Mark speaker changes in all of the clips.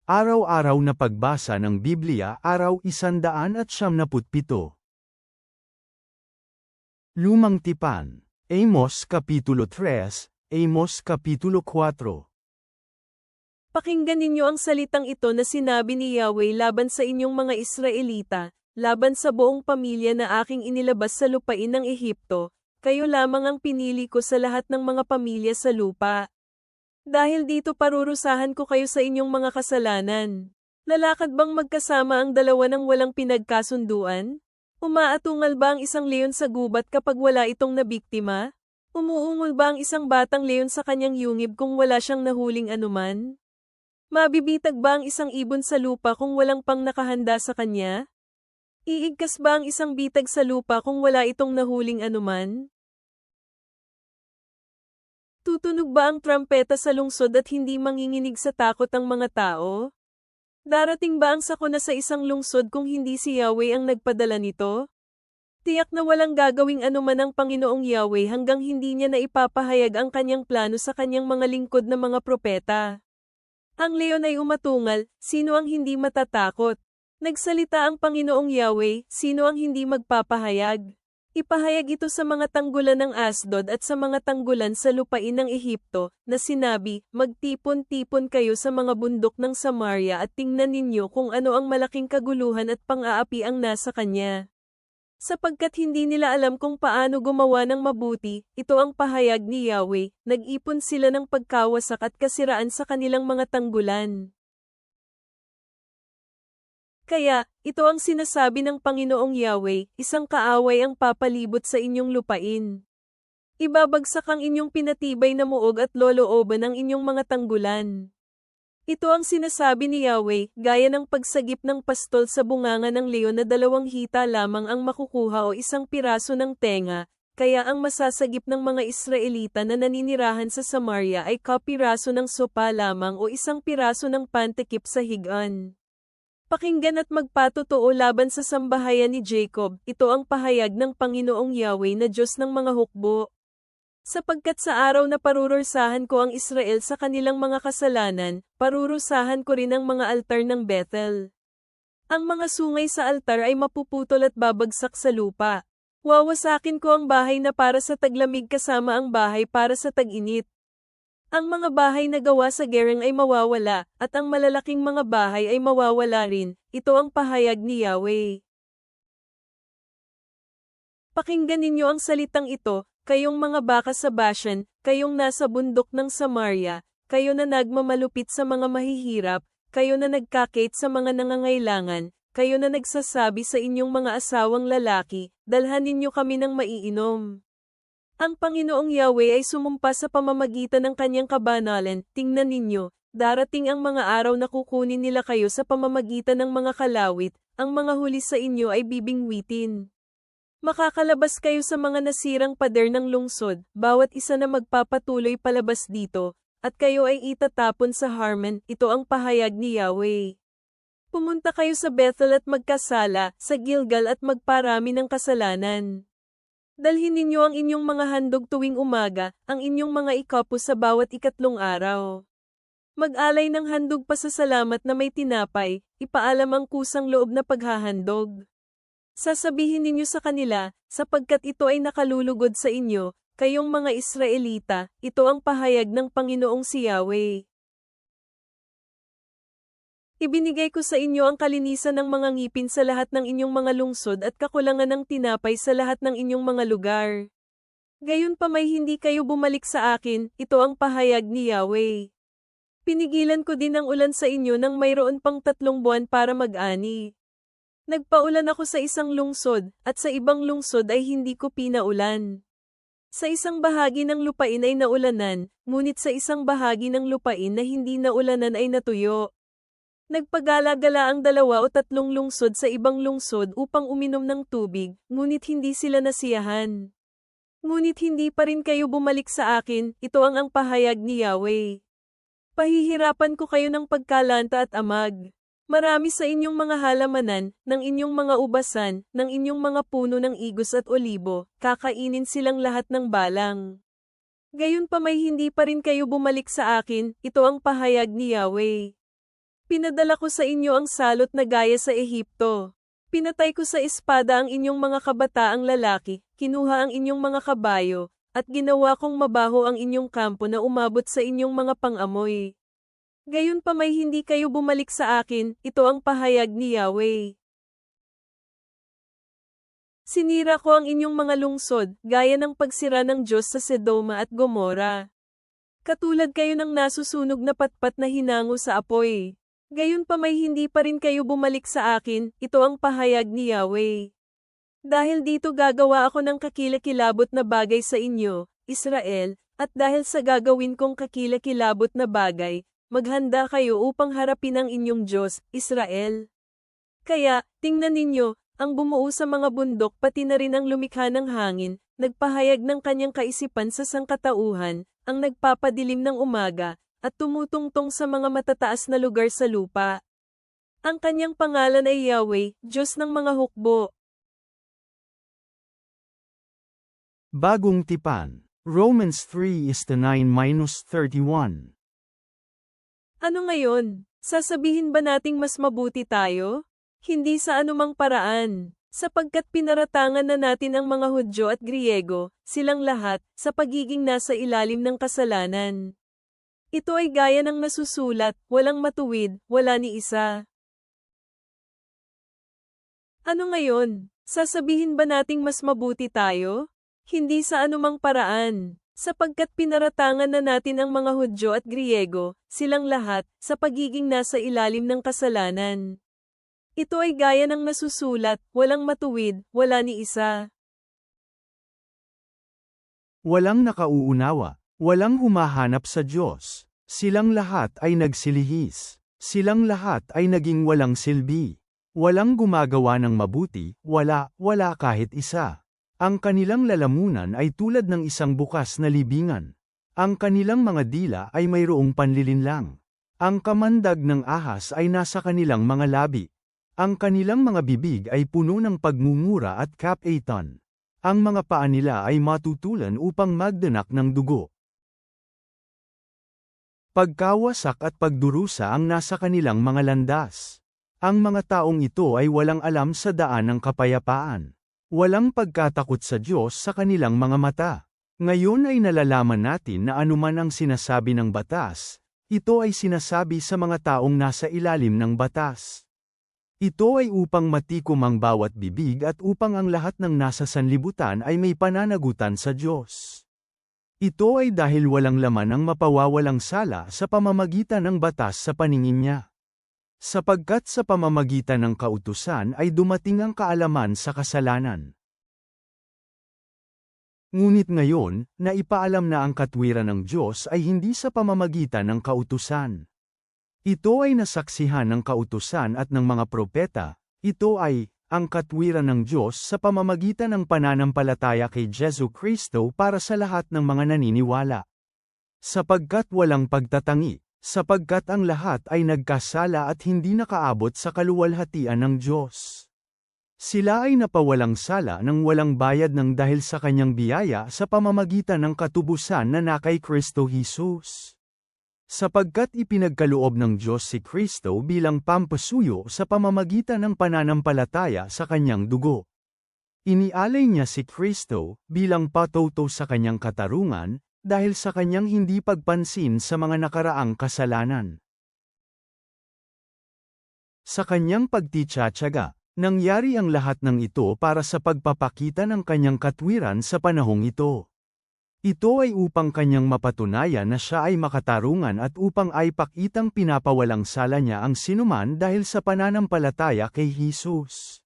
Speaker 1: Araw-araw na pagbasa ng Biblia, araw 197. Lumang Tipan, Amos Kapitulo 3, Amos Kapitulo 4.
Speaker 2: Pakinggan ninyo ang salitang ito na sinabi ni Yahweh laban sa inyong mga Israelita, laban sa buong pamilya na aking inilabas sa lupain ng Ehipto, kayo lamang ang pinili ko sa lahat ng mga pamilya sa lupa. Dahil dito parurusahan ko kayo sa inyong mga kasalanan. Lalakad bang magkasama ang dalawa ng walang pinagkasunduan? Umaatungal ba ang isang leon sa gubat kapag wala itong nabiktima? Umuungol ba ang isang batang leon sa kanyang yungib kung wala siyang nahuling anuman? Mabibitag ba ang isang ibon sa lupa kung walang pang nakahanda sa kanya? Iigkas ba ang isang bitag sa lupa kung wala itong nahuling anuman? Tutunog ba ang trumpeta sa lungsod at hindi manginginig sa takot ang mga tao? Darating ba ang sakuna sa isang lungsod kung hindi si Yahweh ang nagpadala nito? Tiyak na walang gagawing anuman ang Panginoong Yahweh hanggang hindi niya na ipapahayag ang kanyang plano sa kanyang mga lingkod na mga propeta. Ang leon ay umatungal, sino ang hindi matatakot? Nagsalita ang Panginoong Yahweh, sino ang hindi magpapahayag? Ipahayag ito sa mga tanggulan ng Asdod at sa mga tanggulan sa lupain ng Ehipto, na sinabi, magtipon-tipon kayo sa mga bundok ng Samaria at tingnan ninyo kung ano ang malaking kaguluhan at pang-aapi ang nasa kanya. Sapagkat hindi nila alam kung paano gumawa ng mabuti, ito ang pahayag ni Yahweh, nag-ipon sila ng pagkawasak at kasiraan sa kanilang mga tanggulan. Kaya, ito ang sinasabi ng Panginoong Yahweh, isang kaaway ang papalibot sa inyong lupain. Ibabagsak ang inyong pinatibay na muog at lolooban ang inyong mga tanggulan. Ito ang sinasabi ni Yahweh, gaya ng pagsagip ng pastol sa bunganga ng leon na 2 hita lamang ang makukuha o 1 piraso ng tenga, kaya ang masasagip ng mga Israelita na naninirahan sa Samaria ay kapiraso ng sopa lamang o 1 piraso ng pantekip sa higaan. Pakinggan at magpatotoo laban sa sambahayan ni Jacob, ito ang pahayag ng Panginoong Yahweh na Diyos ng mga hukbo. Sapagkat sa araw na parurusahan ko ang Israel sa kanilang mga kasalanan, parurusahan ko rin ang mga altar ng Bethel. Ang mga sungay sa altar ay mapuputol at babagsak sa lupa. Wawasakin ko ang bahay na para sa taglamig kasama ang bahay para sa tag-init. Ang mga bahay na gawa sa gereng ay mawawala, at ang malalaking mga bahay ay mawawala rin, ito ang pahayag ni Yahweh. Pakinggan ninyo ang salitang ito, kayong mga baka sa Bashan, kayong nasa bundok ng Samaria, kayo na nagmamalupit sa mga mahihirap, kayo na nagkakait sa mga nangangailangan, kayo na nagsasabi sa inyong mga asawang lalaki, dalhan ninyo kami ng maiinom. Ang Panginoong Yahweh ay sumumpa sa pamamagitan ng kanyang kabanalan, tingnan ninyo, darating ang mga araw na kukunin nila kayo sa pamamagitan ng mga kalawit, ang mga huli sa inyo ay bibingwitin. Makakalabas kayo sa mga nasirang pader ng lungsod, bawat isa na magpapatuloy palabas dito, at kayo ay itatapon sa Harmon, ito ang pahayag ni Yahweh. Pumunta kayo sa Bethel at magkasala, sa Gilgal at magparami ng kasalanan. Dalhin ninyo ang inyong mga handog tuwing umaga, ang inyong mga ikapo sa bawat 3 araw. Mag-alay ng handog pasasalamat na may tinapay, ipaalam ang kusang loob na paghahandog. Sasabihin ninyo sa kanila, sapagkat ito ay nakalulugod sa inyo, kayong mga Israelita, ito ang pahayag ng Panginoong si Yahweh. Ibinigay ko sa inyo ang kalinisan ng mga ngipin sa lahat ng inyong mga lungsod at kakulangan ng tinapay sa lahat ng inyong mga lugar. Gayon pa may hindi kayo bumalik sa akin, ito ang pahayag ni Yahweh. Pinigilan ko din ang ulan sa inyo nang mayroon pang 3 buwan para mag-ani. Nagpaulan ako sa isang lungsod, at sa ibang lungsod ay hindi ko pinaulan. Sa isang bahagi ng lupain ay naulanan, ngunit sa isang bahagi ng lupain na hindi naulanan ay natuyo. Nagpagala-gala ang 2 o 3 lungsod sa ibang lungsod upang uminom ng tubig, ngunit hindi sila nasiyahan. Ngunit hindi pa rin kayo bumalik sa akin, ito ang pahayag ni Yahweh. Pahihirapan ko kayo ng pagkalanta at amag. Marami sa inyong mga halamanan, ng inyong mga ubasan, ng inyong mga puno ng igos at olibo, kakainin silang lahat ng balang. Gayon pa may hindi pa rin kayo bumalik sa akin, ito ang pahayag ni Yahweh. Pinadala ko sa inyo ang salot na gaya sa Ehipto. Pinatay ko sa espada ang inyong mga kabataang lalaki, kinuha ang inyong mga kabayo, at ginawa kong mabaho ang inyong kampo na umabot sa inyong mga pang-amoy. Gayunpamay hindi kayo bumalik sa akin, ito ang pahayag ni Yahweh. Sinira ko ang inyong mga lungsod, gaya ng pagsira ng Diyos sa Sedoma at Gomora. Katulad kayo ng nasusunog na patpat na hinango sa apoy. Gayunpamay hindi pa rin kayo bumalik sa akin, ito ang pahayag ni Yahweh. Dahil dito gagawa ako ng kakilakilabot na bagay sa inyo, Israel, at dahil sa gagawin kong kakilakilabot na bagay, maghanda kayo upang harapin ang inyong Diyos, Israel. Kaya, tingnan ninyo, ang bumuo sa mga bundok pati na rin ang lumikha ng hangin, nagpahayag ng kanyang kaisipan sa sangkatauhan, ang nagpapadilim ng umaga, at tumutungtong sa mga matataas na lugar sa lupa. Ang kanyang pangalan ay Yahweh, Diyos ng mga hukbo.
Speaker 1: Bagong tipan. Romans 3:9-31.
Speaker 2: Ano ngayon? Sasabihin ba nating mas mabuti tayo? Hindi sa anumang paraan. Sapagkat pinaratangan na natin ang mga Hudyo at Griego, silang lahat, sa pagiging nasa ilalim ng kasalanan. Ito ay gaya ng nasusulat, walang matuwid, wala ni isa. Ano ngayon? Sasabihin ba nating mas mabuti tayo? Hindi sa anumang paraan. Sapagkat pinaratangan na natin ang mga Hudyo at Griego, silang lahat, sa pagiging nasa ilalim ng kasalanan. Ito ay gaya ng nasusulat, walang matuwid, wala ni isa.
Speaker 1: Walang nakauunawa. Walang humahanap sa Diyos. Silang lahat ay nagsilihis. Silang lahat ay naging walang silbi. Walang gumagawa ng mabuti, wala kahit isa. Ang kanilang lalamunan ay tulad ng isang bukas na libingan. Ang kanilang mga dila ay mayroong panlilinlang. Ang kamandag ng ahas ay nasa kanilang mga labi. Ang kanilang mga bibig ay puno ng pagmumura at kapaitan. Ang mga paa nila ay matutulan upang magdanak ng dugo. Pagkawasak at pagdurusa ang nasa kanilang mga landas. Ang mga taong ito ay walang alam sa daan ng kapayapaan. Walang pagkatakot sa Diyos sa kanilang mga mata. Ngayon ay nalalaman natin na anuman ang sinasabi ng batas, ito ay sinasabi sa mga taong nasa ilalim ng batas. Ito ay upang matikom ang bawat bibig at upang ang lahat ng nasa sanlibutan ay may pananagutan sa Diyos. Ito ay dahil walang laman ang mapawawalang sala sa pamamagitan ng batas sa paningin niya. Sapagkat sa pamamagitan ng kautusan ay dumating ang kaalaman sa kasalanan. Ngunit ngayon, naipaalam na ang katwiran ng Diyos ay hindi sa pamamagitan ng kautusan. Ito ay nasaksihan ng kautusan at ng mga propeta, ito ay, ang katwiran ng Diyos sa pamamagitan ng pananampalataya kay Jesucristo para sa lahat ng mga naniniwala. Sapagkat walang pagtatangi, sapagkat ang lahat ay nagkasala at hindi nakaabot sa kaluwalhatian ng Diyos. Sila ay napawalang sala nang walang bayad ng dahil sa kanyang biyaya sa pamamagitan ng katubusan na kay Kristo Jesus. Sapagkat ipinagkaloob ng Diyos si Kristo bilang pampasuyo sa pamamagitan ng pananampalataya sa kanyang dugo. Inialay niya si Kristo bilang patuto sa kanyang katarungan, dahil sa kanyang hindi pagpansin sa mga nakaraang kasalanan. Sa kanyang pagtitiyaga, nangyari ang lahat ng ito para sa pagpapakita ng kanyang katwiran sa panahong ito. Ito ay upang kanyang mapatunayan na siya ay makatarungan at upang ay pakitang pinapawalang sala niya ang sinuman dahil sa pananampalataya kay Jesus.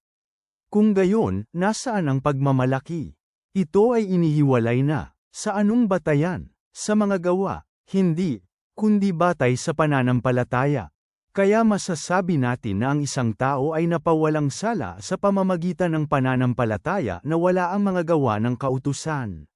Speaker 1: Kung gayon, nasaan ang pagmamalaki? Ito ay inihiwalay na. Sa anong batayan? Sa mga gawa? Hindi, kundi batay sa pananampalataya. Kaya masasabi natin na ang isang tao ay napawalang sala sa pamamagitan ng pananampalataya na wala ang mga gawa ng kautusan.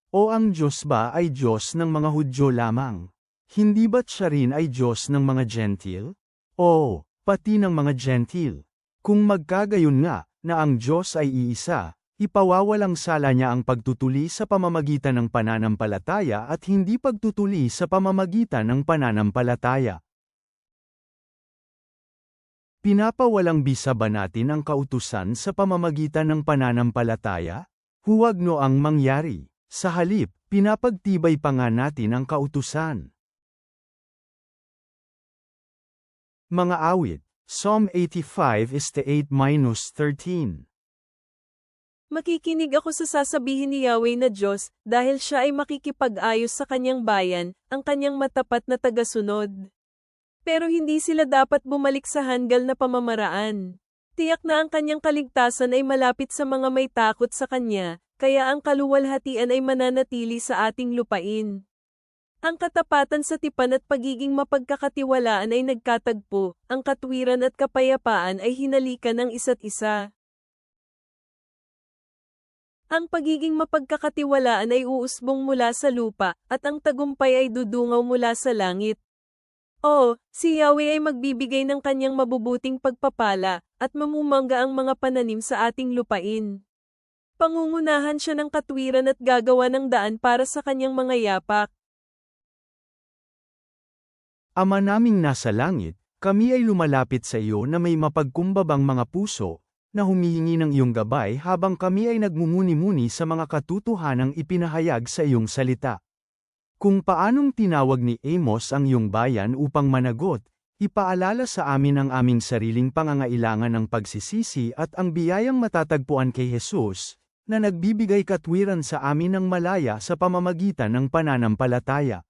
Speaker 1: O ang Diyos ba ay Diyos ng mga Hudyo lamang? Hindi ba't siya rin ay Diyos ng mga Gentil? O, pati ng mga Gentil. Kung magkagayon nga, na ang Diyos ay iisa, ipawawalang sala niya ang pagtutuli sa pamamagitan ng pananampalataya at hindi pagtutuli sa pamamagitan ng pananampalataya. Pinapawalang bisa ba natin ang kautusan sa pamamagitan ng pananampalataya? Huwag noang mangyari. Sa halip, pinapagtibay pa nga natin ang kautusan. Mga awit, Psalm 85:8-13.
Speaker 2: Makikinig ako sa sasabihin ni Yahweh na Diyos, dahil siya ay makikipag-ayos sa kanyang bayan, ang kanyang matapat na tagasunod. Pero hindi sila dapat bumalik sa hanggal na pamamaraan. Tiyak na ang kanyang kaligtasan ay malapit sa mga may takot sa kanya, kaya ang kaluwalhatian ay mananatili sa ating lupain. Ang katapatan sa tipan at pagiging mapagkakatiwalaan ay nagkatagpo, ang katwiran at kapayapaan ay hinalikan ng isa't isa. Ang pagiging mapagkakatiwalaan ay uusbong mula sa lupa, at ang tagumpay ay dudungaw mula sa langit. Si Yahweh ay magbibigay ng kanyang mabubuting pagpapala, at mamumangga ang mga pananim sa ating lupain. Pangungunahan siya ng katwiran at gagawa ng daan para sa kanyang mga yapak.
Speaker 1: Ama naming nasa langit, kami ay lumalapit sa iyo na may mapagkumbabang mga puso, na humihingi ng iyong gabay habang kami ay nagmumuni-muni sa mga katotohanang ipinahayag sa iyong salita. Kung paanong tinawag ni Amos ang iyong bayan upang managot, ipaalala sa amin ang aming sariling pangangailangan ng pagsisisi at ang biyayang matatagpuan kay Jesus, na nagbibigay katwiran sa amin ng malaya sa pamamagitan ng pananampalataya.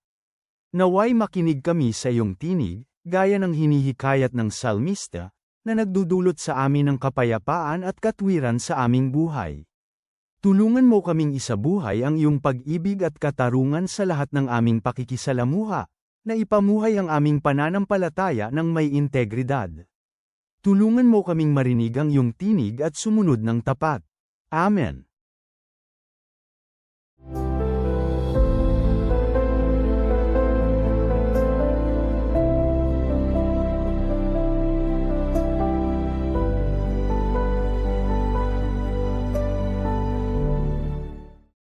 Speaker 1: Naway makinig kami sa iyong tinig, gaya ng hinihikayat ng salmista, na nagdudulot sa amin ng kapayapaan at katwiran sa aming buhay. Tulungan mo kaming isabuhay ang iyong pag-ibig at katarungan sa lahat ng aming pakikisalamuha, na ipamuhay ang aming pananampalataya ng may integridad. Tulungan mo kaming marinig ang iyong tinig at sumunod ng tapat. Amen.